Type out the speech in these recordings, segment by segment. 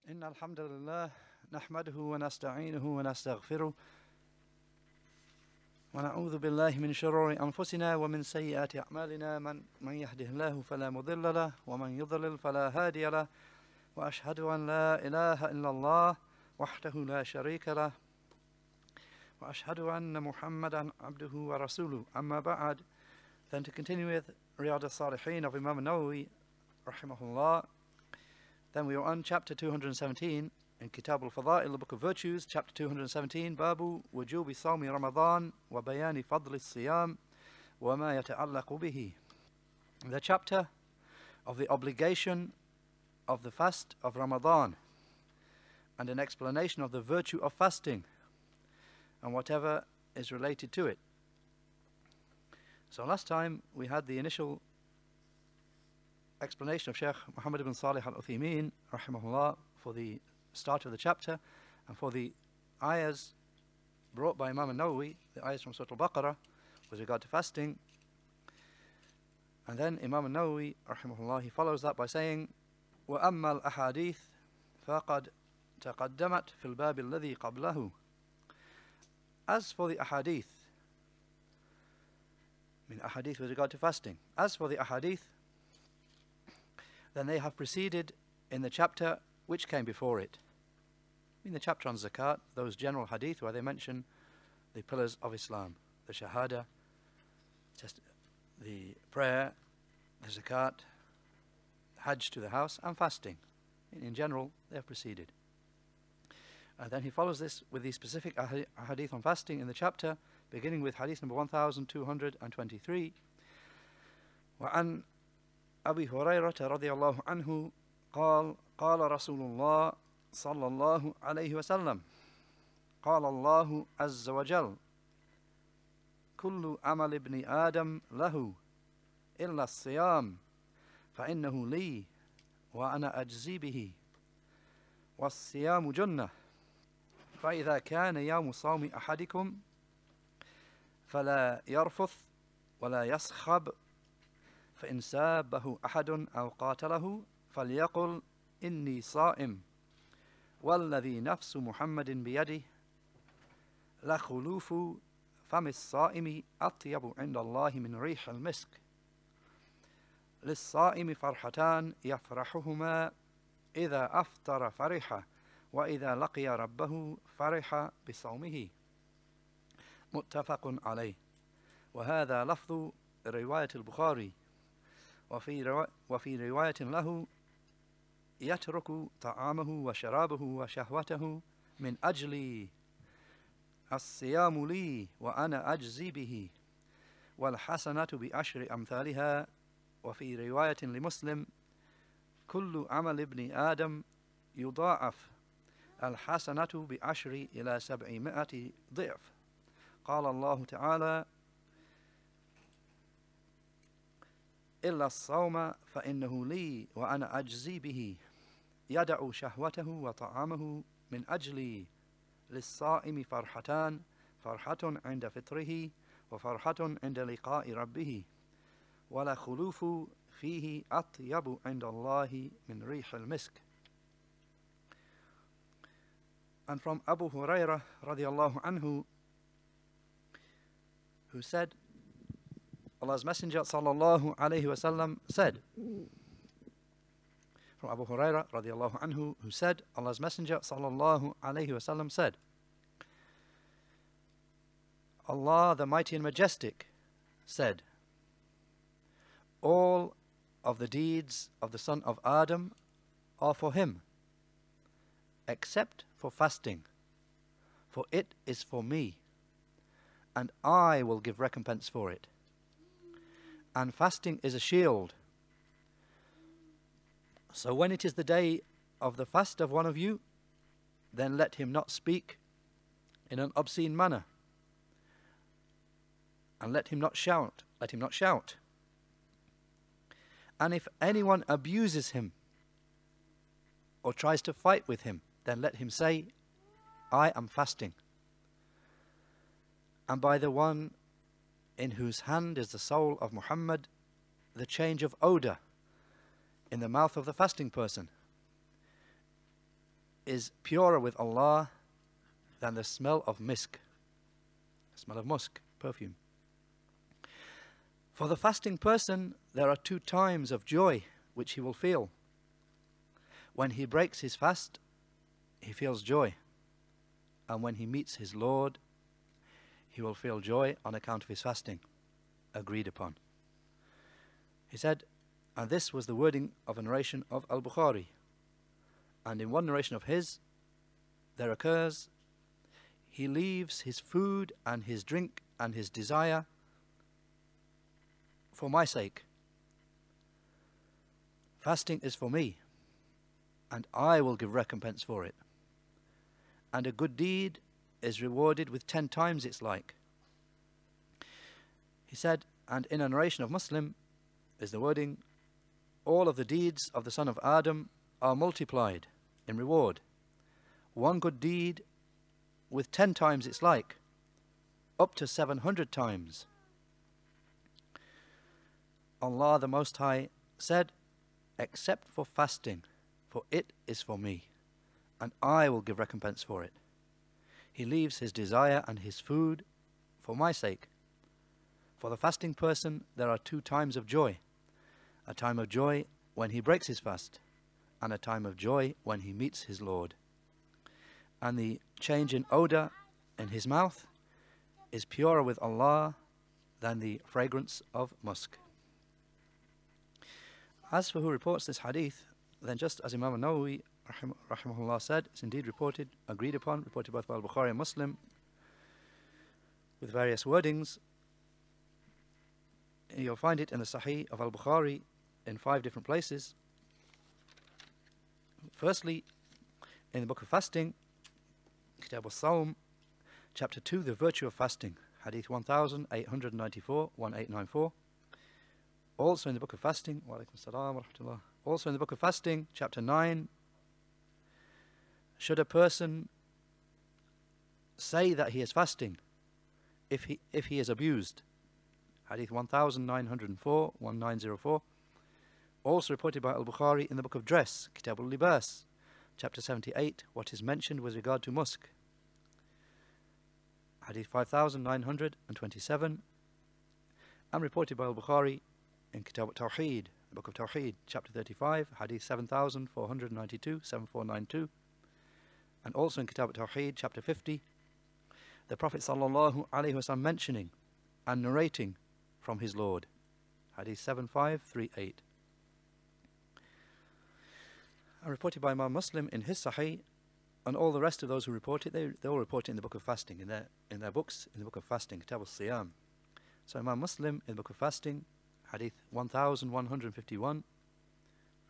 إن الحمد لله نحمده ونستعينه ونستغفره ونعوذ بالله من شرور أنفسنا ومن سيئات أعمالنا من يهده الله فلا مضل له ومن يضلل فلا هادي له وأشهد أن لا إله إلا الله وحده لا شريك له وأشهد أن محمدا عبده ورسوله. أما بعد, then to continue with Riyadh al-Salihin of Imam Nawawi rahimahullah, then we are on chapter 217 in Kitab al-Fada'il, the book of virtues, chapter 217, Babu wujubi sawmi Ramadan wa bayani fadli siyam wa ma yata'allaqu bihi, the chapter of the obligation of the fast of Ramadan and an explanation of the virtue of fasting and whatever is related to it. So last time we had the initial explanation of Shaykh Muhammad ibn Salih al-Uthaymeen rahimahullah for the start of the chapter and for the ayahs brought by Imam al-Nawawi, the ayahs from Surah al-Baqarah with regard to fasting. And then Imam al-Nawawi rahimahullah, he follows that by saying, وَأَمَّا الْأَحَادِيث فَقَدْ تَقَدَّمَتْ فِي الْبَابِ الَّذِي قَبْلَهُ. As for the ahadith, ahadith with regard to fasting, as for the ahadith, then they have preceded in the chapter which came before it. In the chapter on zakat, those general hadith where they mention the pillars of Islam, the shahada, the prayer, the zakat, hajj to the house, and fasting. In general, they have preceded. And then he follows this with the specific hadith on fasting in the chapter, beginning with hadith number 1223. وعن أبي هريرة رضي الله عنه قال قال رسول الله صلى الله عليه وسلم قال الله عز وجل كل عمل ابن آدم له إلا الصيام فإنه لي وأنا أجزي به والصيام جنة فإذا كان يوم صوم أحدكم فلا يرفث ولا يصخب فإن سابه أحد أو قاتله فليقل إني صائم والذي نفس محمد بيده لخلوف فم الصائم أطيب عند الله من ريح المسك للصائم فرحتان يفرحهما إذا أفطر فرح وإذا لقي ربه فرح بصومه متفق عليه. وهذا لفظ رواية البخاري. وفي رواية له يترك طعامه وشرابه وشهوته من أجلي الصيام لي وأنا أجزي به والحسنة بعشر أمثالها. وفي رواية لمسلم كل عمل ابن آدم يضاعف الحسنة بعشر إلى 700 ضعف. قال الله تعالى إلا الصوم فإنه لي وأنا أجزي به يدع شهوته وطعامه من أجلي للصائم فرحتان فرحة عند فطره وفرحة عند لقاء ربه ولا خلوف فيه أطيب عند الله من ريح المسك. And from Abu Hurairah radiallahu anhu, who said, Allah's Messenger sallallahu alayhi wasallam said, from Abu Hurairah radiallahu anhu, who said, Allah's Messenger sallallahu alayhi wasallam said, Allah the Mighty and Majestic said, all of the deeds of the son of Adam are for him, except for fasting, for it is for me, and I will give recompense for it. And fasting is a shield. So when it is the day of the fast of one of you, then let him not speak in an obscene manner, and let him not shout. And if anyone abuses him or tries to fight with him, then let him say, I am fasting. And by the one in whose hand is the soul of Muhammad, the change of odor in the mouth of the fasting person is purer with Allah than the smell of misk, the smell of musk, perfume. For the fasting person, there are 2 times of joy which he will feel. When he breaks his fast, he feels joy. And when he meets his Lord, he will feel joy on account of his fasting, agreed upon. He said, and this was the wording of a narration of Al-Bukhari. And in one narration of his, there occurs, he leaves his food and his drink and his desire for my sake. Fasting is for me, and I will give recompense for it. And a good deed is rewarded with 10 times its like. He said, and in a narration of Muslim is the wording, all of the deeds of the son of Adam are multiplied in reward. One good deed with 10 times its like, up to 700 times. Allah the Most High said, except for fasting, for it is for me, and I will give recompense for it. He leaves his desire and his food for my sake. For the fasting person, there are 2 times of joy. A time of joy when he breaks his fast, and a time of joy when he meets his Lord. And the change in odor in his mouth is purer with Allah than the fragrance of musk. As for who reports this hadith, then just as Imam Nawawi rahimahullah said, it's indeed reported, agreed upon, reported both by Al-Bukhari and Muslim, with various wordings. You'll find it in the Sahih of Al-Bukhari in 5 different places. Firstly, in the book of fasting, Kitab al-Sawm, chapter 2, the virtue of fasting, hadith 1894, 1894. Also in the book of fasting, wa alaikum salam wa rahmatullah. Also in the book of fasting, chapter 9, should a person say that he is fasting if he is abused? Hadith 1904, 1904. Also reported by Al-Bukhari in the book of dress, Kitab al-Libas, chapter 78, what is mentioned with regard to musk. Hadith 5927, and reported by Al-Bukhari in Kitab al-Tawheed, the book of Tawheed, chapter 35, Hadith 7492, 7492, and also in Kitab al-Tawheed, chapter 50, the Prophet sallallahu alaihi wasallam mentioning and narrating from his Lord, Hadith 7538. And reported by Imam Muslim in his Sahih, and all the rest of those who report it, they all report it in the book of fasting, in their books, in the book of fasting, Kitab al-Siyam. So Imam Muslim in the book of fasting, Hadith 1151,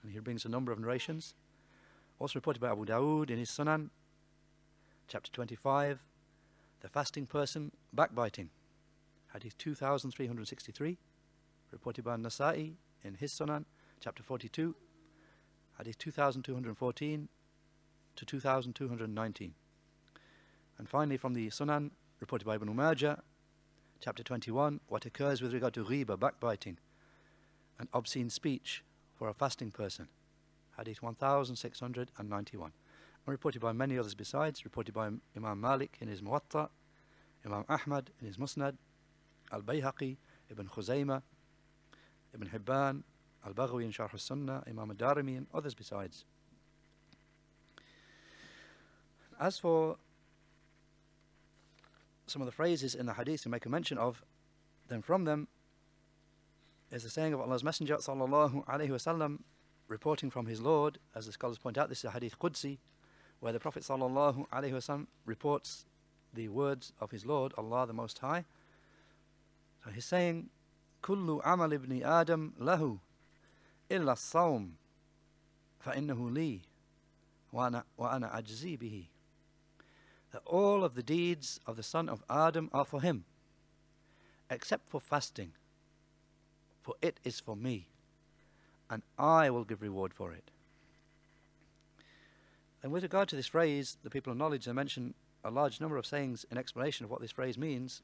and he brings a number of narrations. Also reported by Abu Dawood in his Sunan, chapter 25, the fasting person backbiting, Hadith 2363, reported by Nasa'i in his Sunan, chapter 42, Hadith 2214 to 2219. And finally from the Sunan, reported by Ibn Majah, chapter 21, what occurs with regard to ghiba, backbiting, and obscene speech for a fasting person, Hadith 1691. And reported by many others besides, reported by Imam Malik in his Muwatta, Imam Ahmad in his Musnad, Al-Bayhaqi, Ibn Khuzaymah, Ibn Hibban, Al-Baghawi in Sharh al-Sunnah, Imam al-Darimi, and others besides. As for some of the phrases in the hadith to make a mention of, then from them is the saying of Allah's Messenger sallallahu alaihi wasallam, reporting from his Lord, as the scholars point out, this is a hadith Qudsi, where the Prophet sallallahu alaihi wasallam reports the words of his Lord, Allah the Most High. So he's saying, "Kullu amal ibn Adam lahu, illa as-sawm, fa innahu li, wa ana ajzi bihi." That all of the deeds of the son of Adam are for him, except for fasting, for it is for me, and I will give reward for it. And with regard to this phrase, the people of knowledge, they mention a large number of sayings in explanation of what this phrase means.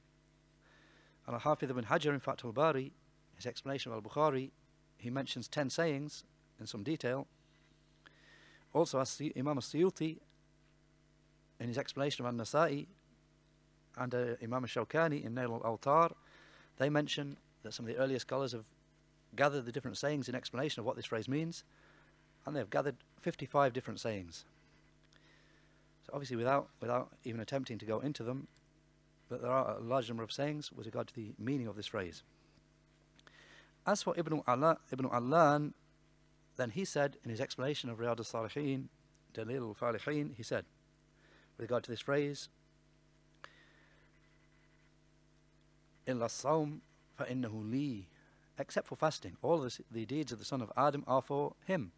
And Al-Hafidh ibn Hajar in Fath al-Bari, his explanation of Al-Bukhari, he mentions 10 sayings in some detail. Also, Imam as-Suyuti in his explanation of An-Nasa'i, and Imam Shawkani in Nail al-Awtar, they mention that some of the earlier scholars have gathered the different sayings in explanation of what this phrase means, and they've gathered 55 different sayings. So obviously without even attempting to go into them, but there are a large number of sayings with regard to the meaning of this phrase. As for Ibn Allan, then he said in his explanation of Riyad al-Salihin, Dalil al-Falihin, he said, with regard to this phrase, إِلَّا الصَّوْمِ فَإِنَّهُ لِي, except for fasting. All of the deeds of the son of Adam are for him,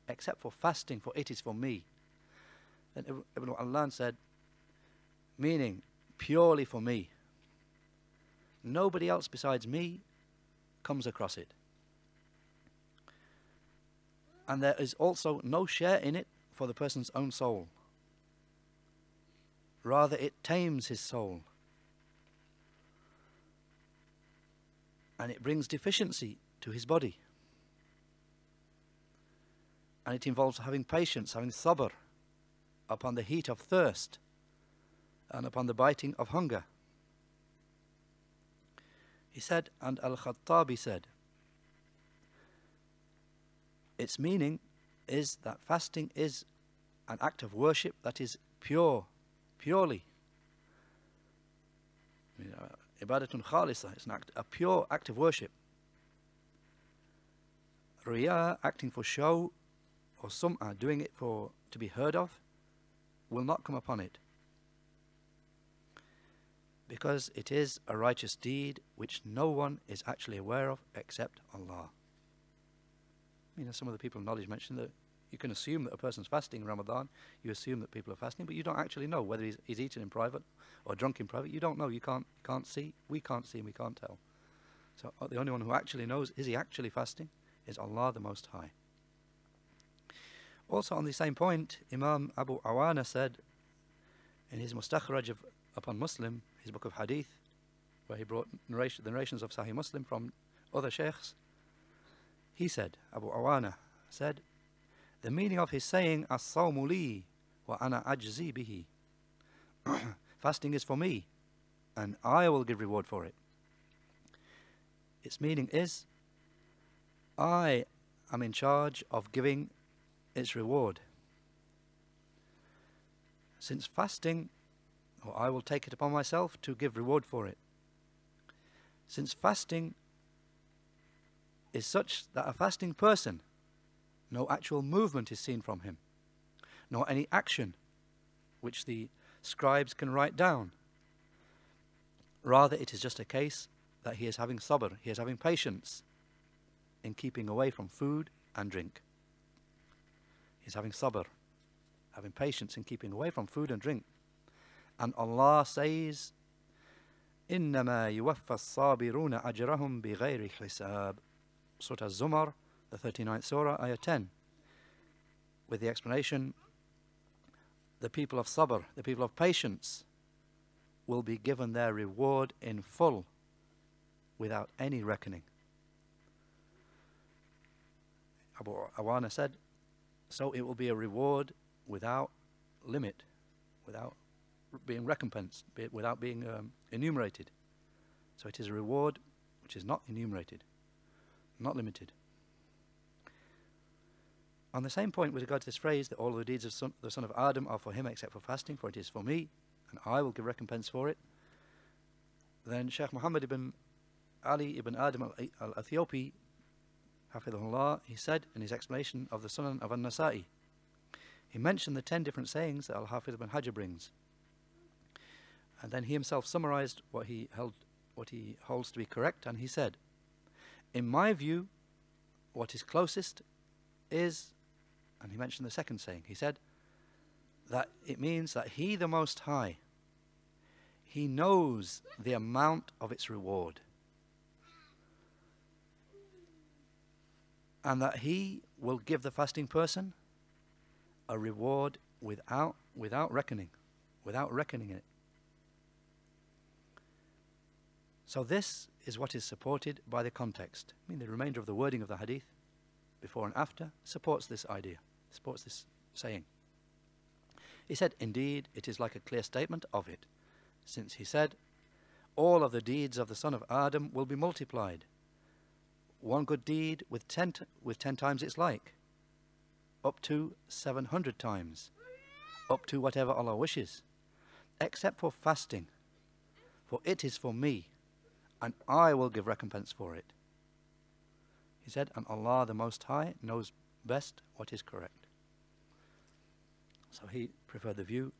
except for fasting, for it is for me. Then Ibn Allan said, meaning purely for me. Nobody else besides me comes across it. And there is also no share in it for the person's own soul. Rather, it tames his soul. And it brings deficiency to his body. And it involves having patience, having sabr upon the heat of thirst and upon the biting of hunger. He said, and Al-Khattabi said, its meaning is that fasting is an act of worship that is purely. Ibadatun khalisa, it's a pure act of worship. Riya, acting for show, or sum'ah, doing it to be heard of, will not come upon it. Because it is a righteous deed which no one is actually aware of except Allah. Some of the people of knowledge mentioned that you can assume that a person's fasting in Ramadan, you assume that people are fasting, but you don't actually know whether he's eaten in private or drunk in private. You don't know, you can't see, we can't see and we can't tell. So the only one who actually knows, is he actually fasting, is Allah the Most High. Also on the same point, Imam Abu Awana said in his Mustakhraj upon Muslim, his book of Hadith, where he brought the narrations of Sahih Muslim from other sheikhs, he said, Abu Awana said, the meaning of his saying, As-sawmu li wa ana ajzi bihi, fasting is for me and I will give reward for it. Its meaning is, I am in charge of giving its reward. Since fasting, or I will take it upon myself to give reward for it. Since fasting is such that a fasting person, no actual movement is seen from him, nor any action which the scribes can write down. Rather, it is just a case that he is having sabr, he is having patience in keeping away from food and drink. He is having sabr, having patience in keeping away from food and drink. And Allah says, إِنَّمَا يُوَفَّى الصَّابِرُونَ أَجْرَهُمْ بِغَيْرِ حِسَابٍ. Surah Az-Zumar, the 39th Surah, Ayah 10. With the explanation, the people of sabr, the people of patience, will be given their reward in full, without any reckoning. Abu Awana said, so it will be a reward without limit, without being recompensed, without being enumerated. So it is a reward which is not enumerated, not limited. On the same point with regard to this phrase, that all of the deeds of the son of Adam are for him except for fasting, for it is for me, and I will give recompense for it, then Shaykh Muhammad ibn Ali ibn Adam al-Ethiopi, Hafidhullah, he said in his explanation of the Sunan of An-Nasa'i, he mentioned the 10 different sayings that Al-Hafidh ibn Hajar brings. And then he himself summarized what he holds to be correct, and he said, in my view, what is closest is, and he mentioned the second saying, he said that it means that He, the Most High, He knows the amount of its reward, and that He will give the fasting person a reward without reckoning it. So this is what is supported by the context. The remainder of the wording of the hadith, before and after, supports this idea, supports this saying. He said, indeed, it is like a clear statement of it, since he said, all of the deeds of the son of Adam will be multiplied. One good deed with 10 times its like, up to 700 times, up to whatever Allah wishes, except for fasting, for it is for me, and I will give recompense for it. He said, and Allah the Most High knows best what is correct. So he preferred the view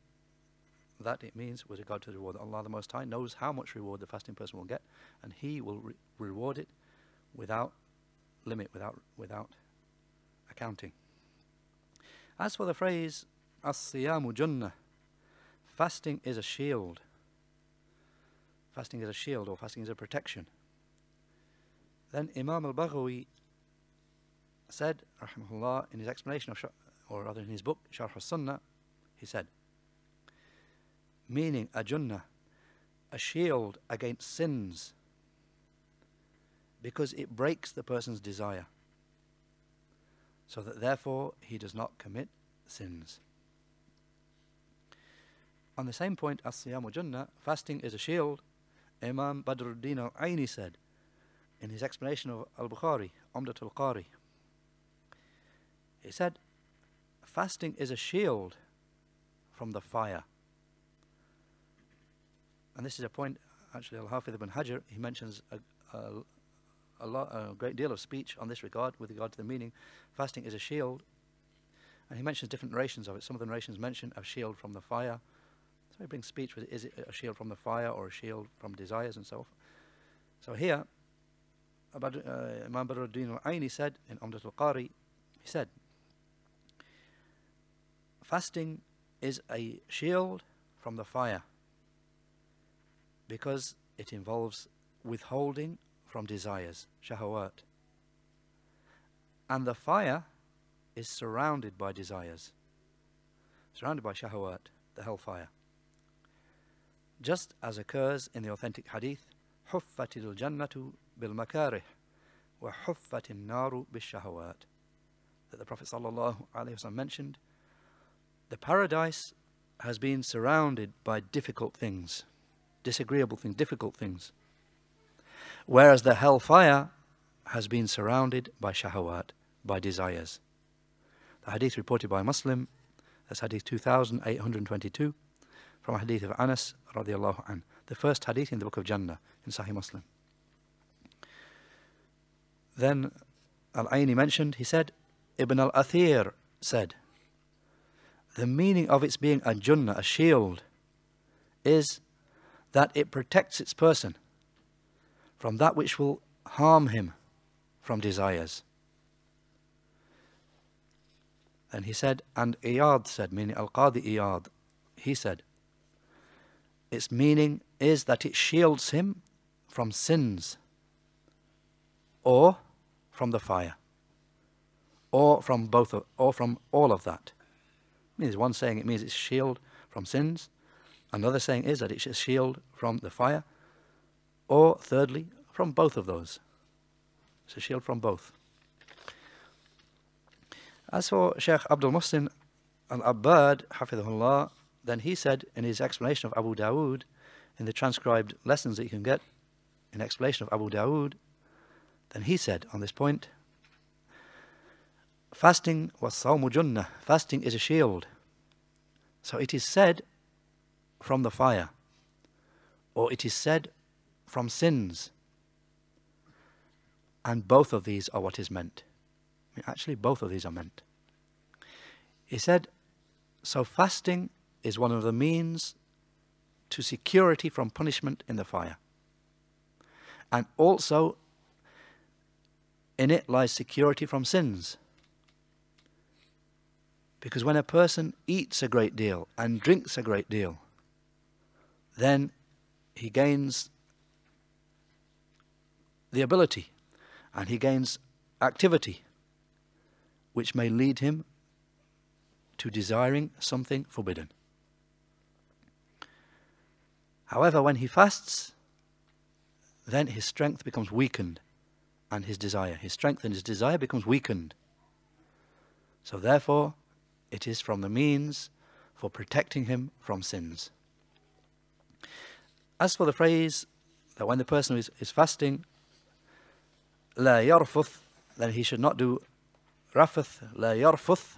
that it means with regard to the reward, Allah the Most High knows how much reward the fasting person will get, and He will reward it without limit, without accounting. As for the phrase as-siyamu junnah, fasting is a shield. Fasting is a shield, or fasting is a protection. Then Imam al-Baghawi said, rahimahullah, in his explanation of, or rather in his book Sharh al-Sunnah, he said, meaning a junnah, a shield against sins, because it breaks the person's desire, so that therefore he does not commit sins. On the same point, as-siyamu junnah, fasting is a shield, Imam Badruddin al-Aini said in his explanation of al-Bukhari, Umdat al-Qari, he said, fasting is a shield from the fire. And this is a point, actually, Al-Hafidh ibn Hajar, he mentions a great deal of speech on this regard, with regard to the meaning. Fasting is a shield, and he mentions different narrations of it. Some of the narrations mention a shield from the fire. So he brings speech with, is it a shield from the fire or a shield from desires and so forth. So here, Imam Badruddin al-Aini said in Umdat al-Qari, he said, fasting is a shield from the fire, because it involves withholding from desires, shahawat. And the fire is surrounded by desires, surrounded by shahawat, the hellfire. Just as occurs in the authentic hadith, حُفَّتِ الْجَنَّةُ بِالْمَكَارِهِ وَحُفَّتِ النَّارُ بِالشَّهَوَاتِ, that the Prophet ﷺ mentioned, the paradise has been surrounded by difficult things, disagreeable things, difficult things, whereas the hellfire has been surrounded by shahawat, by desires. The hadith reported by Muslim, that's hadith 2822, from a hadith of Anas radiallahu anhu, the first hadith in the book of Jannah in Sahih Muslim. Then Al-Aini mentioned, he said, Ibn al-Athir said, the meaning of its being a junnah, a shield, is that it protects its person from that which will harm him from desires. And he said, and Iyad said, meaning Al-Qadi Iyad, he said, its meaning is that it shields him from sins, or from the fire, or from both, or from all of that. Means one saying it means it's a shield from sins, another saying is that it's a shield from the fire, or thirdly, from both of those. It's a shield from both. As for Shaykh Abdul Muhsin al-Abbad, hafidhahullah, then he said in his explanation of Abu Dawood, in the transcribed lessons that you can get in explanation of Abu Dawood, then he said on this point, fasting was sawmu junnah, fasting is a shield. So it is said from the fire, or it is said from sins. And both of these are what is meant. I mean, actually, both of these are meant. He said, so fasting is one of the means to security from punishment in the fire. And also, in it lies security from sins. Because when a person eats a great deal and drinks a great deal, then he gains the ability and he gains activity which may lead him to desiring something forbidden. However, when he fasts, then his strength becomes weakened and his strength and his desire becomes weakened. So therefore, it is from the means for protecting him from sins. As for the phrase that when the person is fasting, لا يرفث, then he should not do rafath, لا يرفث,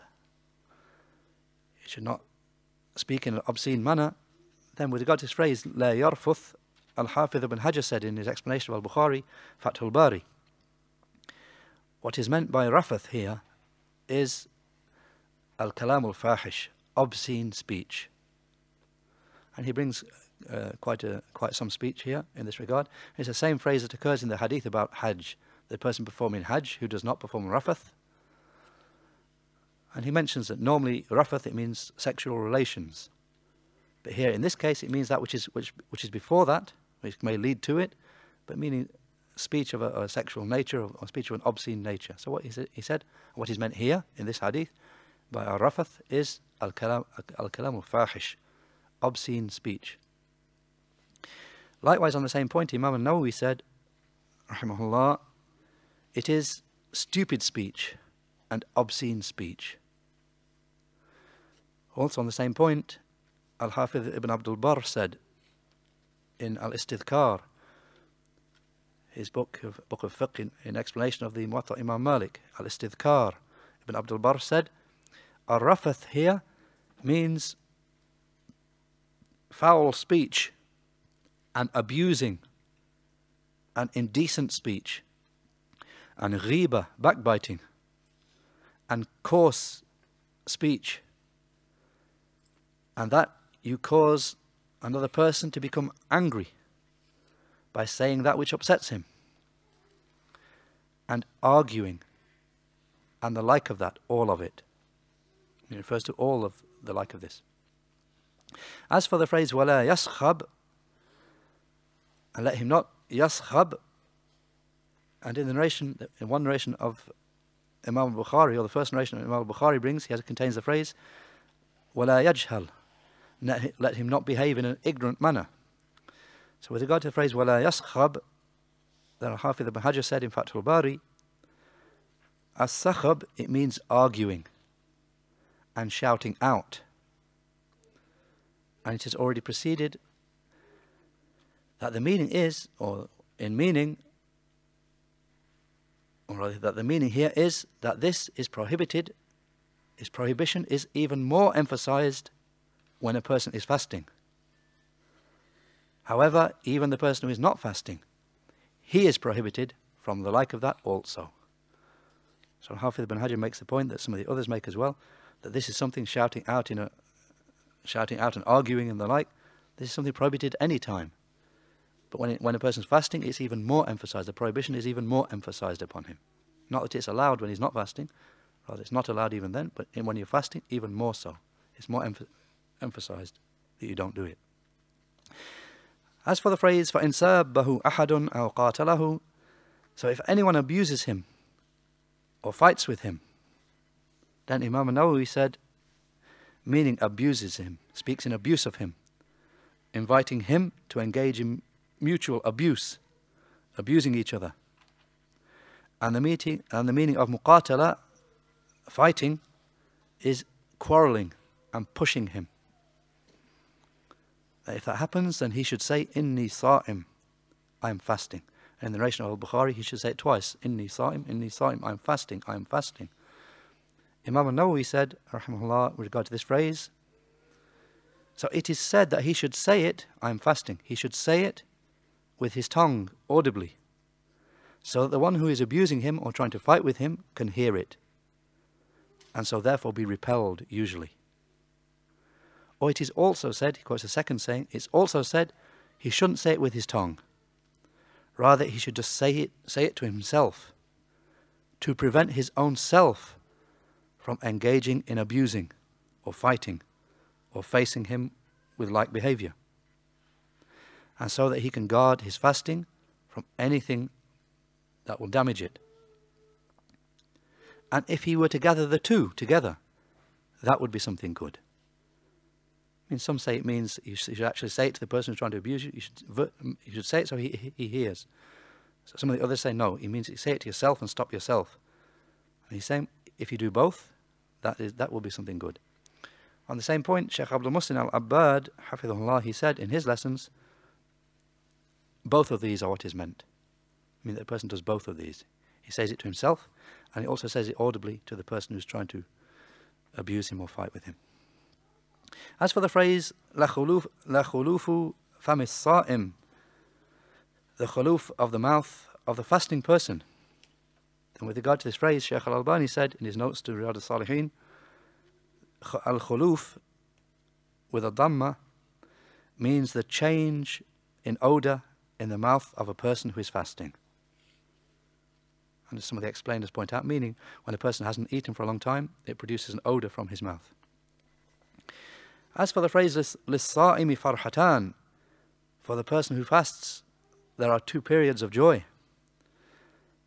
he should not speak in an obscene manner. Then with regard to this phrase, لا يرفث, Al-Hafidh ibn Hajar said in his explanation of Al-Bukhari, Fathul Bari, what is meant by rafath here is al-kalam al-fahish, obscene speech. And he brings quite some speech here in this regard. It's the same phrase that occurs in the hadith about Hajj, the person performing Hajj who does not perform rafath. And he mentions that normally rafath, it means sexual relations. But here in this case it means that which is before that, which may lead to it, but meaning speech of a sexual nature or speech of an obscene nature. So what he said, what is meant here in this hadith by al-rafath is al-kalam al-fahish, obscene speech. Likewise, on the same point, Imam al-Nawawi said, rahimahullah, it is stupid speech and obscene speech. Also on the same point, Al-Hafidh ibn Abdul Barr said in Al-Istidhkar, his book of fiqh in explanation of the Muwatta Imam Malik, Al-Istidhkar, Ibn Abdul Barr said, Ar-Rafath here means foul speech and abusing and indecent speech and ghiba, backbiting, and coarse speech, and that you cause another person to become angry by saying that which upsets him, and arguing, and the like of that, all of it. It refers to all of the like of this. As for the phrase وَلَا يَسْخَبْ, and let him not yaskhab, and in the narration, in one narration of Imam al-Bukhari, or the first narration Imam al-Bukhari brings, contains the phrase وَلَا يَجْهَلْ, let him not behave in an ignorant manner. So with regard to the phrase وَلَا يَسْخَبْ, then Al-Hafidh ibn Hajar said in Fathul Bari, as-sakhab, it means arguing and shouting out. And it has already preceded that the meaning is, or in meaning, or rather that the meaning here is that this is prohibited, its prohibition is even more emphasized when a person is fasting. However, even the person who is not fasting, he is prohibited from the like of that also. So Hafidh ibn Hajar makes the point that some of the others make as well, that this is something shouting out and arguing and the like, this is something prohibited any time. But when a person is fasting, it's even more emphasized. The prohibition is even more emphasized upon him. Not that it's allowed when he's not fasting, rather it's not allowed even then, but when you're fasting, even more so. It's more emphasized that you don't do it. As for the phrase فَإِنْ سَابَّهُ أَحَدٌ أَوْ قَاتَلَهُ, so if anyone abuses him or fights with him, then Imam Nawawi said, meaning abuses him, speaks in abuse of him, inviting him to engage in mutual abuse, abusing each other. And the meaning of muqatala, fighting, is quarreling and pushing him. If that happens, then he should say, Inni sa'im, I am fasting. And in the narration of Al-Bukhari, he should say it twice, Inni sa'im, I am fasting, I am fasting. Imam al-Nawawi said, rahimahullah, with regard to this phrase, so it is said that he should say it, I am fasting. He should say it with his tongue, audibly, so that the one who is abusing him or trying to fight with him can hear it, and so therefore be repelled, usually. Or it is also said, he quotes a second saying, it's also said he shouldn't say it with his tongue. Rather, he should just say it to himself, to prevent his own self from engaging in abusing or fighting or facing him with like behavior, and so that he can guard his fasting from anything that will damage it. And if he were to gather the two together, that would be something good. I mean, some say it means you should actually say it to the person who's trying to abuse you. You should say it so he hears. So some of the others say no. It means you say it to yourself and stop yourself. And he's saying if you do both, that will be something good. On the same point, Shaykh Abdul Muhsin al-Abbad, Hafidhullah, he said in his lessons, both of these are what is meant. I mean, that the person does both of these. He says it to himself, and he also says it audibly to the person who's trying to abuse him or fight with him. As for the phrase, La khulufu famis sa'im, the khuluf of the mouth of the fasting person, and with regard to this phrase, Shaykh al-Albani said in his notes to Riyadh al-Salihin, al-khuluf with a dhamma means the change in odor in the mouth of a person who is fasting. And as some of the explainers point out, meaning when a person hasn't eaten for a long time, it produces an odor from his mouth. As for the phrase lis-sa'imi farhatan, for the person who fasts, there are two periods of joy.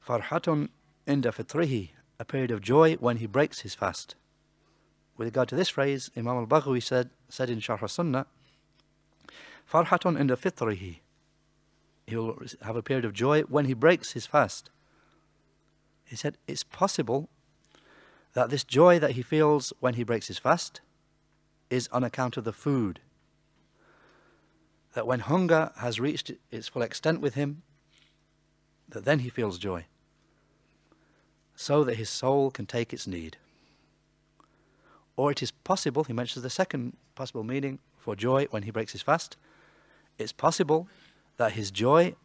Farhatun inda fitrihi, a period of joy when he breaks his fast. With regard to this phrase, Imam al-Baghawi said in Sharh al-Sunnah, Farhatun inda fitrihi, he will have a period of joy when he breaks his fast. He said it's possible that this joy that he feels when he breaks his fast is on account of the food. That when hunger has reached its full extent with him, that then he feels joy, so that his soul can take its need. Or it is possible, he mentions the second possible meaning for joy when he breaks his fast, it's possible that his joy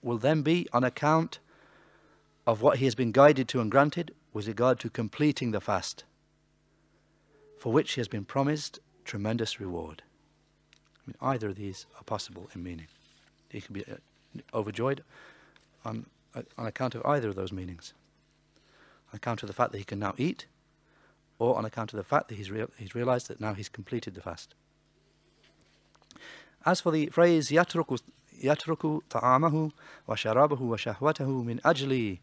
will then be on account of what he has been guided to and granted with regard to completing the fast, for which he has been promised tremendous reward. I mean, either of these are possible in meaning. He can be overjoyed on account of either of those meanings. On account of the fact that he can now eat, or on account of the fact that he's realized that now he's completed the fast. As for the phrase يَتْرُكُ طَعَامَهُ وَشَرَابَهُ وَشَهْوَتَهُ مِنْ أَجْلِي,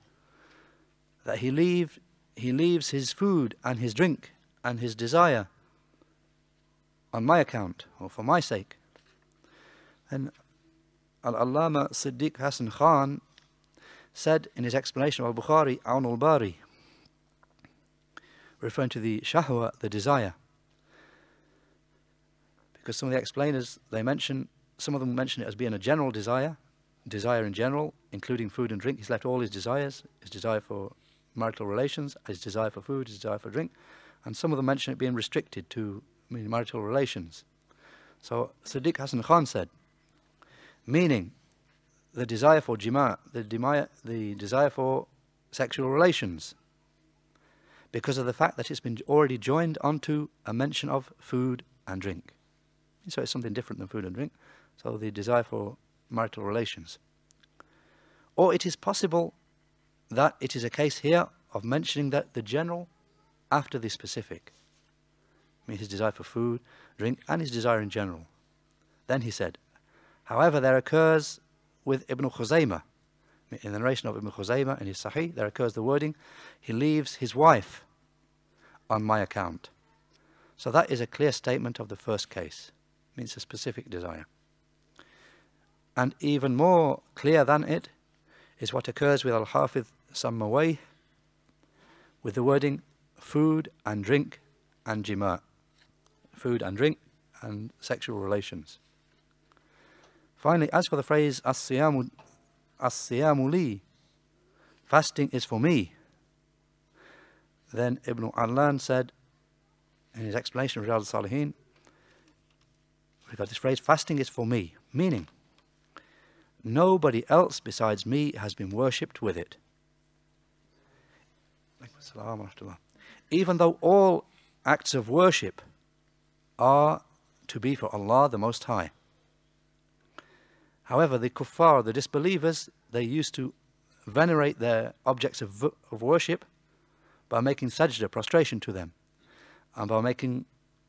that he leaves his food and his drink and his desire on my account, or for my sake. And Al-Allama Siddiq Hassan Khan said in his explanation of Al-Bukhari, Awn al-Bari, referring to the shahwa, the desire. Because some of the explainers, some of them mention it as being a general desire in general, including food and drink. He's left all his desires, his desire for marital relations, his desire for food, his desire for drink. And some of them mention it being restricted to marital relations. So Siddiq Hassan Khan said, meaning the desire for jima', the desire for sexual relations, because of the fact that it's been already joined onto a mention of food and drink. So it's something different than food and drink. So the desire for marital relations. Or it is possible that it is a case here of mentioning that the general after the specific. I mean, his desire for food, drink, and his desire in general. Then he said, however, there occurs with Ibn Khuzaymah, in the narration of Ibn Khuzaymah in his Sahih, there occurs the wording, he leaves his wife on my account. So that is a clear statement of the first case. It means a specific desire. And even more clear than it is what occurs with Al-Hafidh Sammawayh, with the wording food and drink and jima'. Food and drink and sexual relations. Finally, as for the phrase as-siyamu li, fasting is for me, then Ibn Allan said in his explanation of Riyadh al-Salihin, regarding this phrase, fasting is for me, meaning nobody else besides me has been worshipped with it. Even though all acts of worship are to be for Allah the Most High. However, the kuffar, the disbelievers, they used to venerate their objects of worship by making sajda, prostration to them, and by making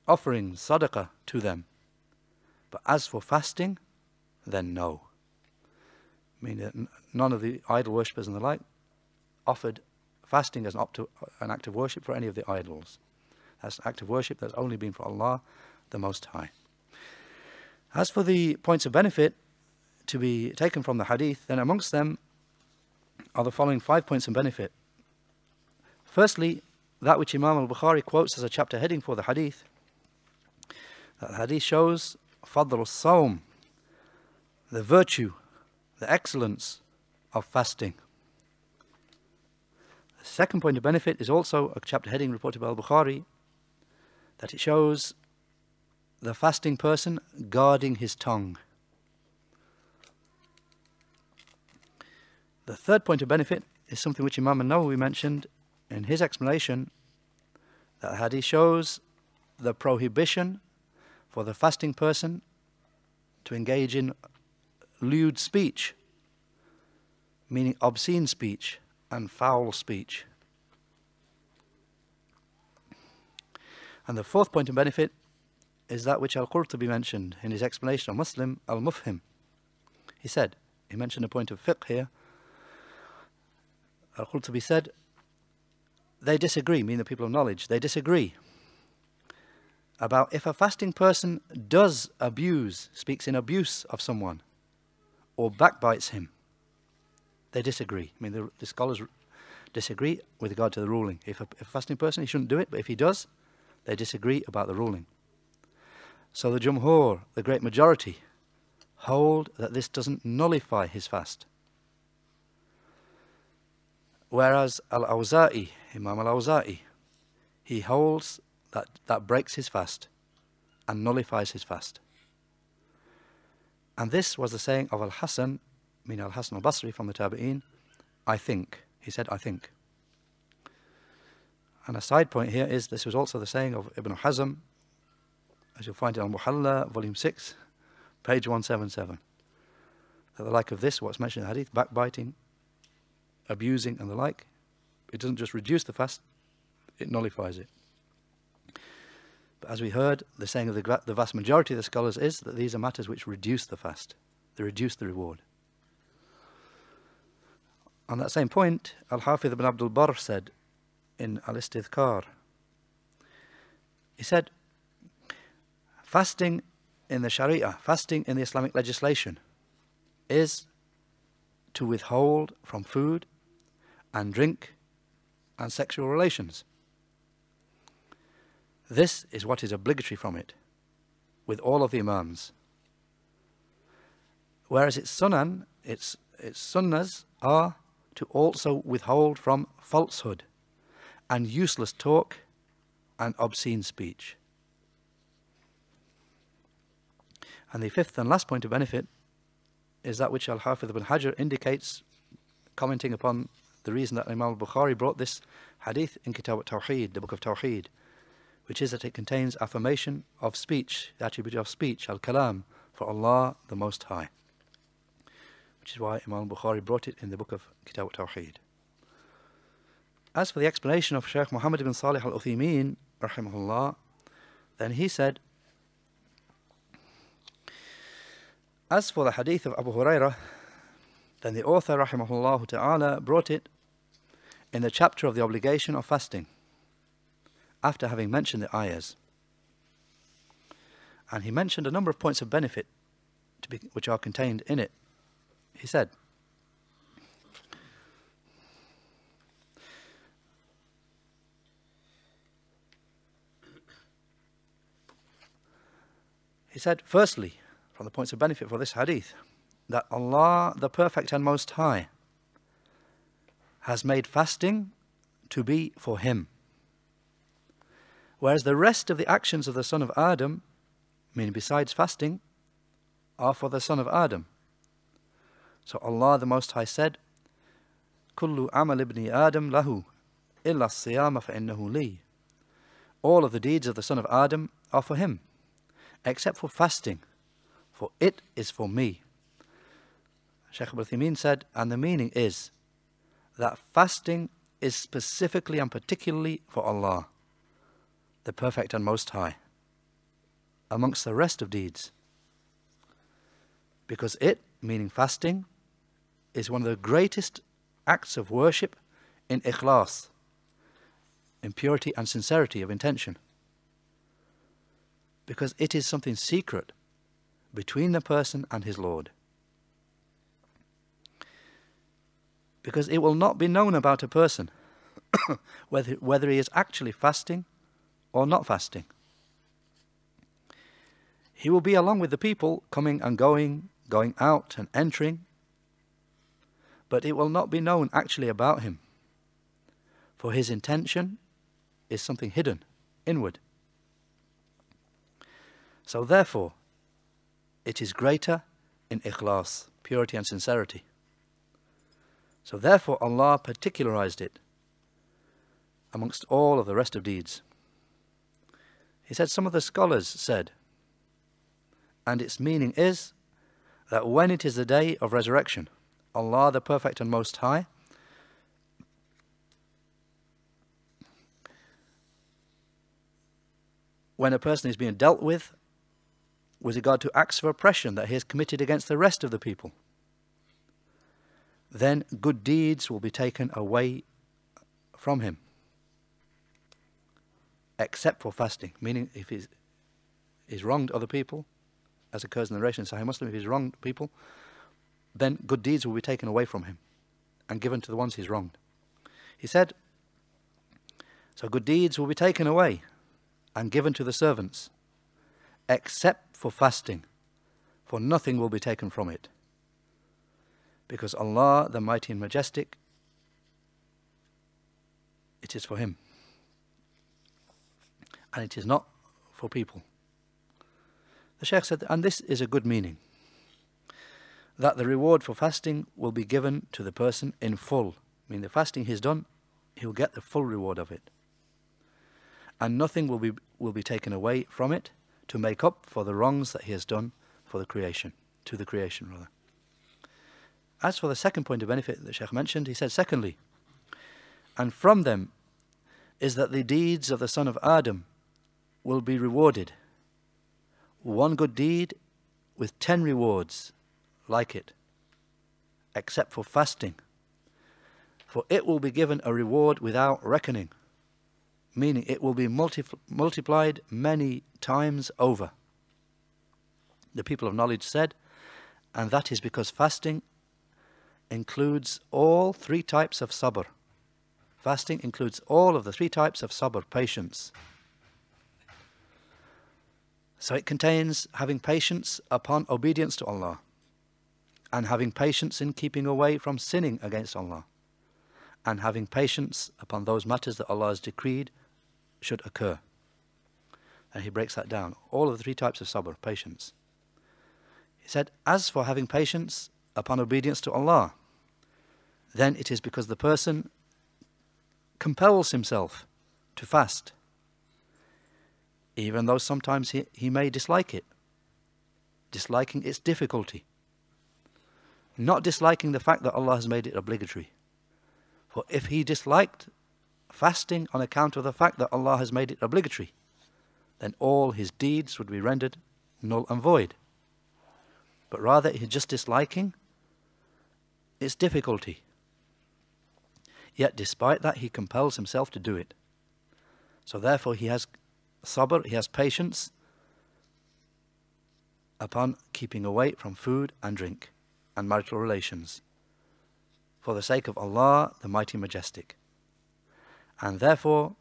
offerings, sadaqah, to them. But as for fasting, then no. I mean, none of the idol worshippers and the like offered fasting as an act of worship for any of the idols. That's an act of worship that's only been for Allah, the Most High. As for the points of benefit to be taken from the hadith, then amongst them are the following 5 points of benefit. Firstly, that which Imam al-Bukhari quotes as a chapter heading for the hadith, That hadith shows fadl as-sawm, the virtue, the excellence of fasting. The second point of benefit is also a chapter heading reported by Al-Bukhari, that it shows the fasting person guarding his tongue. The third point of benefit is something which Imam an-Nawawi mentioned in his explanation, that the hadith shows the prohibition for the fasting person to engage in lewd speech, meaning obscene speech and foul speech. And the fourth point of benefit is that which Al-Qurtubi mentioned in his explanation of Muslim al-Mufhim. He mentioned a point of fiqh here. Al-Qurtubi said, they disagree, meaning the people of knowledge, they disagree about if a fasting person does abuse, speaks in abuse of someone, or backbites him. They disagree. I mean, the scholars disagree with regard to the ruling. If a fasting person, he shouldn't do it, but if he does, they disagree about the ruling. So the Jumhur, the great majority, hold that this doesn't nullify his fast. Whereas Al-Awza'i, Imam Al-Awza'i, he holds that that breaks his fast and nullifies his fast. And this was the saying of Al-Hasan, meaning Al-Hasan al-Basri from the Tabi'een, I think. He said, I think. And a side point here is this was also the saying of Ibn Hazm, as you'll find it on Muhalla, volume 6, page 177. That the like of this, what's mentioned in the hadith, backbiting, abusing and the like, it doesn't just reduce the fast, it nullifies it. But as we heard, the saying of the vast majority of the scholars is that these are matters which reduce the fast, they reduce the reward. On that same point, Al-Hafidh ibn Abdul Barr said in Al-Istidhkar, he said, fasting in the Sharia, fasting in the Islamic legislation, is to withhold from food and drink and sexual relations. This is what is obligatory from it, with all of the Imams. Whereas its sunan, its sunnahs are to also withhold from falsehood and useless talk and obscene speech. And the fifth and last point of benefit is that which Al-Hafidh ibn Hajar indicates, commenting upon the reason that Imam al-Bukhari brought this hadith in Kitab al-Tawheed, the book of Tawheed, which is that it contains affirmation of speech, the attribute of speech, al-kalam, for Allah the Most High. Which is why Imam al-Bukhari brought it in the book of Kitab al-Tawheed. As for the explanation of Shaykh Muhammad ibn Salih al-Uthaymeen, rahimahullah, then he said, as for the hadith of Abu Hurairah, then the author, rahimahullah ta'ala, brought it in the chapter of the obligation of fasting, after having mentioned the ayahs. And he mentioned a number of points of benefit which are contained in it. He said, firstly, from the points of benefit for this hadith, that Allah, the Perfect and Most High, has made fasting to be for Him. Whereas the rest of the actions of the son of Adam, meaning besides fasting, are for the son of Adam. So Allah the Most High said, Kullu amal ibni Adam lahu, illa as-siyama fa innahu li. All of the deeds of the son of Adam are for him, except for fasting, for it is for me. Shaykh Ibn Uthaymeen said, and the meaning is that fasting is specifically and particularly for Allah, the Perfect and Most High, amongst the rest of deeds. Because it, meaning fasting, is one of the greatest acts of worship in ikhlas, in purity and sincerity of intention. Because it is something secret between the person and his Lord. Because it will not be known about a person whether he is actually fasting or not fasting. He will be along with the people, coming and going, going out and entering, but it will not be known actually about him, for his intention is something hidden, inward. So therefore, it is greater in ikhlas, purity and sincerity. So therefore Allah particularized it amongst all of the rest of deeds. He said, some of the scholars said, and its meaning is that when it is the day of resurrection, Allah the Perfect and Most High when a person is being dealt with regard to acts of oppression that he has committed against the rest of the people, then good deeds will be taken away from him, except for fasting. Meaning, if he's wronged other people, as occurs in the narration in Sahih Muslim, if he's wronged people, then good deeds will be taken away from him and given to the ones he's wronged. He said, so good deeds will be taken away and given to the servants, except for fasting, for nothing will be taken from it. Because Allah, the Mighty and Majestic, it is for Him. And it is not for people. The Shaykh said, and this is a good meaning, that the reward for fasting will be given to the person in full. I mean, the fasting he's done, he'll get the full reward of it. And nothing will be taken away from it to make up for the wrongs that he has done for the creation, to the creation rather. As for the second point of benefit that the Shaykh mentioned, he said, secondly, and from them is that the deeds of the son of Adam will be rewarded. One good deed with 10 rewards like it, except for fasting. For it will be given a reward without reckoning, meaning it will be multiplied many times over. The people of knowledge said, and that is because fasting includes all 3 types of sabr. Fasting includes all of the 3 types of sabr, patience. So it contains having patience upon obedience to Allah, and having patience in keeping away from sinning against Allah, and having patience upon those matters that Allah has decreed should occur. And he breaks that down. All of the 3 types of sabr, patience. He said, as for having patience upon obedience to Allah, then it is because the person compels himself to fast, even though sometimes he may dislike it, disliking its difficulty, not disliking the fact that Allah has made it obligatory. For if he disliked fasting on account of the fact that Allah has made it obligatory, then all his deeds would be rendered null and void. But rather he's just disliking its difficulty. Yet despite that he compels himself to do it. So therefore he has sabr, he has patience upon keeping away from food and drink and marital relations, for the sake of Allah, the Mighty Majestic. And therefore,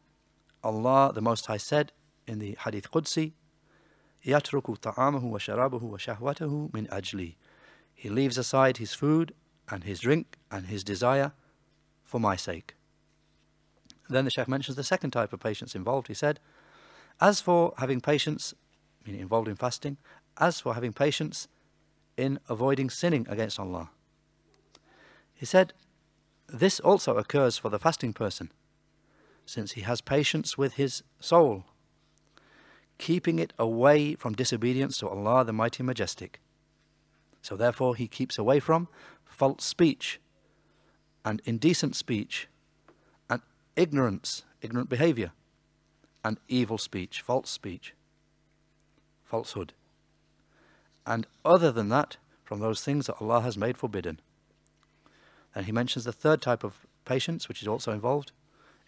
Allah, the Most High, said in the Hadith Qudsi, يَتْرُكُ طَعَامَهُ وَشَرَابَهُ وَشَهْوَتَهُ مِنْ أَجْلِي. He leaves aside his food and his drink and his desire for my sake. Then the Shaykh mentions the second type of patience involved. He said, as for having patience, meaning involved in fasting, as for having patience in avoiding sinning against Allah. He said, this also occurs for the fasting person, since he has patience with his soul, keeping it away from disobedience to Allah the Mighty Majestic. So therefore he keeps away from false speech and indecent speech and ignorant behavior and evil speech, falsehood. And other than that, from those things that Allah has made forbidden. And he mentions the third type of patience, which is also involved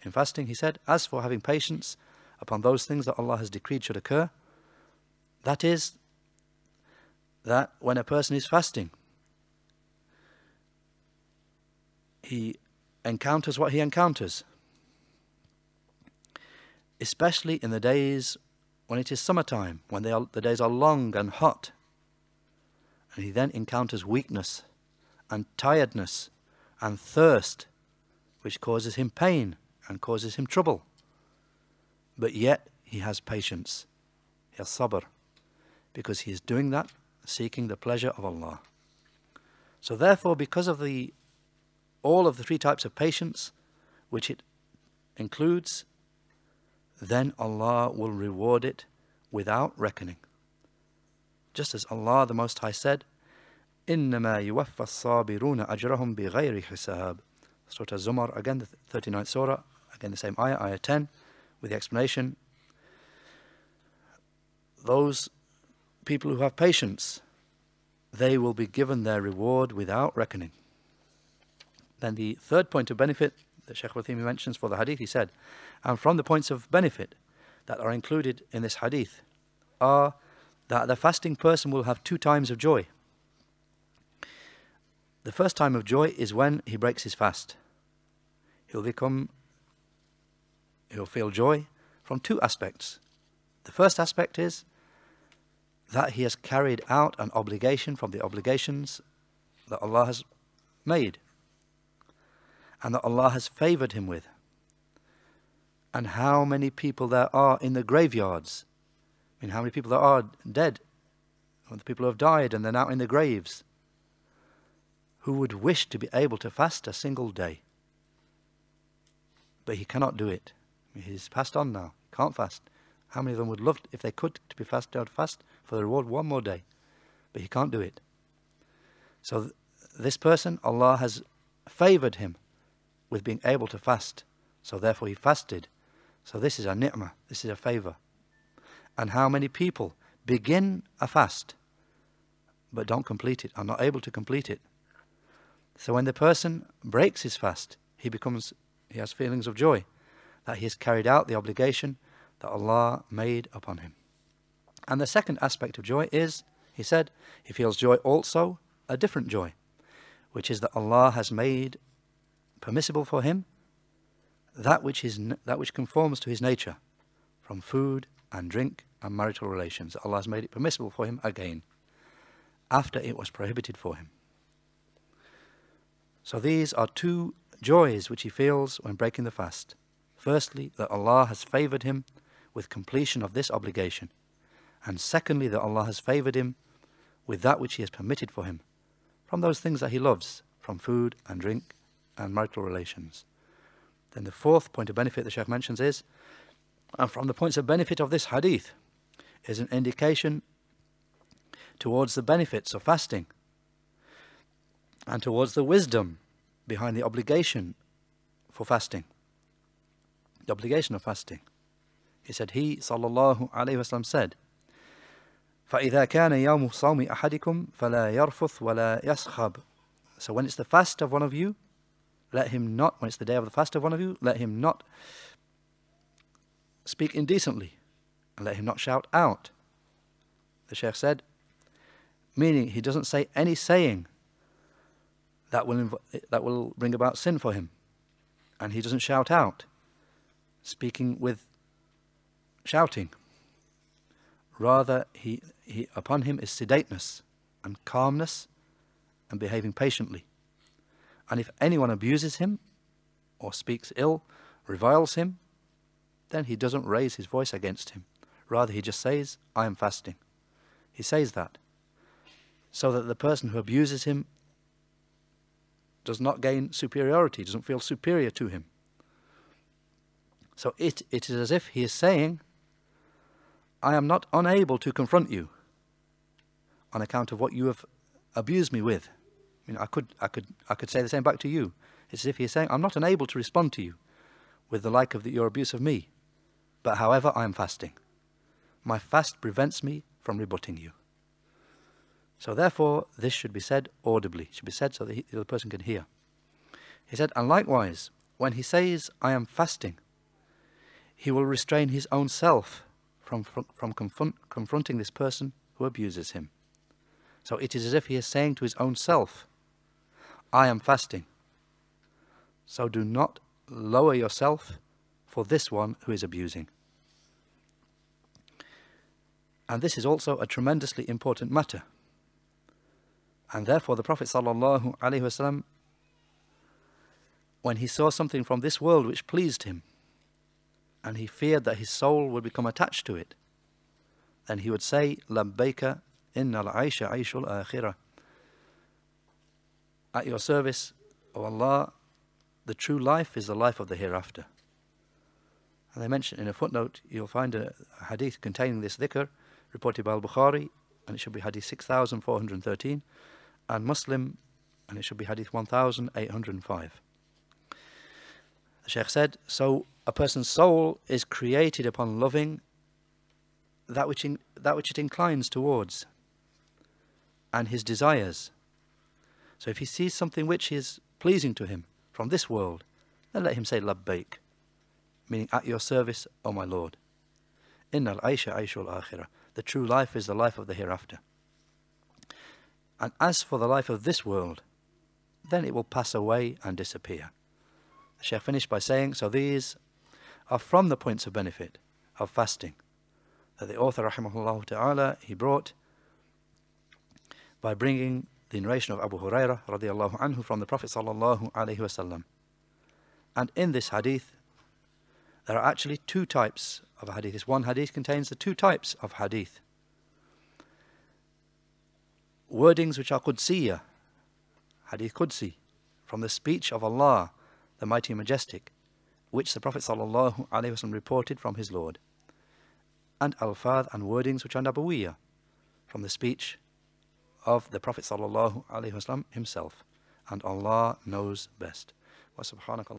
in fasting. He said, as for having patience upon those things that Allah has decreed should occur, that is, that when a person is fasting, he encounters what he encounters, especially in the days when it is summertime, when the days are long and hot, and he then encounters weakness and tiredness and thirst, which causes him pain and causes him trouble. But yet he has patience, he has sabr, because he is doing that, seeking the pleasure of Allah. So therefore, because of all of the three types of patience, which it includes, then Allah will reward it without reckoning. Just as Allah the Most High said, إِنَّمَا يُوَفَّى الصَّابِرُونَ أَجْرَهُمْ بِغَيْرِ حِسَابٍ. Surah Az-Zumar, again the 39th surah, again the same ayah 10, with the explanation. Those people who have patience, they will be given their reward without reckoning. Then the third point of benefit that Shaykh al-Uthaymin mentions for the hadith, he said, and from the points of benefit that are included in this hadith are that the fasting person will have two times of joy. The first time of joy is when he breaks his fast. He'll feel joy from two aspects. The first aspect is that he has carried out an obligation from the obligations that Allah has made and that Allah has favored him with. And how many people there are in the graveyards. I mean, how many people there are dead, or the people who have died and they're now in the graves, who would wish to be able to fast a single day. But he cannot do it. I mean, he's passed on now, can't fast. How many of them would love, if they could, to be fast, to fast for the reward one more day? But he can't do it. So this person, Allah has favored him with being able to fast. So therefore he fasted. So this is a ni'mah, this is a favor. And how many people begin a fast but don't complete it, are not able to complete it. So when the person breaks his fast, he has feelings of joy that he has carried out the obligation that Allah made upon him. And the second aspect of joy is, he said, he feels joy also, a different joy, which is that Allah has made permissible for him that which conforms to his nature, from food and drink and marital relations. Allah has made it permissible for him again, after it was prohibited for him. So these are two joys which he feels when breaking the fast. Firstly, that Allah has favored him with completion of this obligation. And secondly, that Allah has favored him with that which he has permitted for him, from those things that he loves, from food and drink and marital relations. Then the fourth point of benefit the Shaykh mentions is, and from the points of benefit of this hadith, is an indication towards the benefits of fasting and towards the wisdom behind the obligation for fasting, the obligation of fasting. He said, he, sallallahu alayhi wasallam, said, فَإِذَا كَانَ يَوْمُ صَوْمِ أَحَدِكُمْ فَلَا يَرْفُثْ وَلَا يَصْخَبْ. So when it's the fast of one of you, when it's the day of the fast of one of you, let him not speak indecently, and let him not shout out. The Shaykh said, meaning he doesn't say any saying that will bring about sin for him, and he doesn't shout out, speaking with shouting. Rather, upon him is sedateness and calmness and behaving patiently. And if anyone abuses him or speaks ill, reviles him, then he doesn't raise his voice against him. Rather, he just says, I am fasting. He says that, so that the person who abuses him does not gain superiority, doesn't feel superior to him. So it is as if he is saying, I am not unable to confront you on account of what you have abused me with. I mean, I could say the same back to you. It's as if he is saying, I'm not unable to respond to you with the like of your abuse of me. But however, I am fasting. My fast prevents me from rebutting you. So therefore, this should be said audibly. It should be said so that the other person can hear. He said, and likewise, when he says, I am fasting, he will restrain his own self from confronting this person who abuses him. So it is as if he is saying to his own self, I am fasting. So do not lower yourself for this one who is abusing. And this is also a tremendously important matter. And therefore the Prophet sallallahu alaihi wasallam, when he saw something from this world which pleased him, and he feared that his soul would become attached to it, then he would say, Labbaika innal aisha aishul akhirah. At your service, O Allah, the true life is the life of the hereafter. And they mention in a footnote, you'll find a hadith containing this dhikr, reported by Al-Bukhari, and it should be hadith 6413, and Muslim, and it should be hadith 1805. The Shaykh said, so a person's soul is created upon loving that which it inclines towards, and his desires. So if he sees something which is pleasing to him from this world, then let him say Labbaik, meaning at your service, O my Lord. Innal aisha aishul akhirah. The true life is the life of the hereafter. And as for the life of this world, then it will pass away and disappear. The Shaykh finished by saying, so these are from the points of benefit of fasting that the author rahimahullah ta'ala he brought by bringing the narration of Abu Hurairah radiallahu anhu from the Prophet sallallahu alaihi wasallam. And in this hadith there are actually two types of hadith. This one hadith contains the two types of hadith. Wordings which are Qudsiyya, hadith Qudsi, from the speech of Allah, the Mighty and Majestic, which the Prophet sallallahu alaihi wasallam reported from his Lord. And alfadh and wordings which are Nabawiyya, from the speech of the Prophet sallallahu alaihi wasallam himself. And Allah knows best. Wa subhanakallah.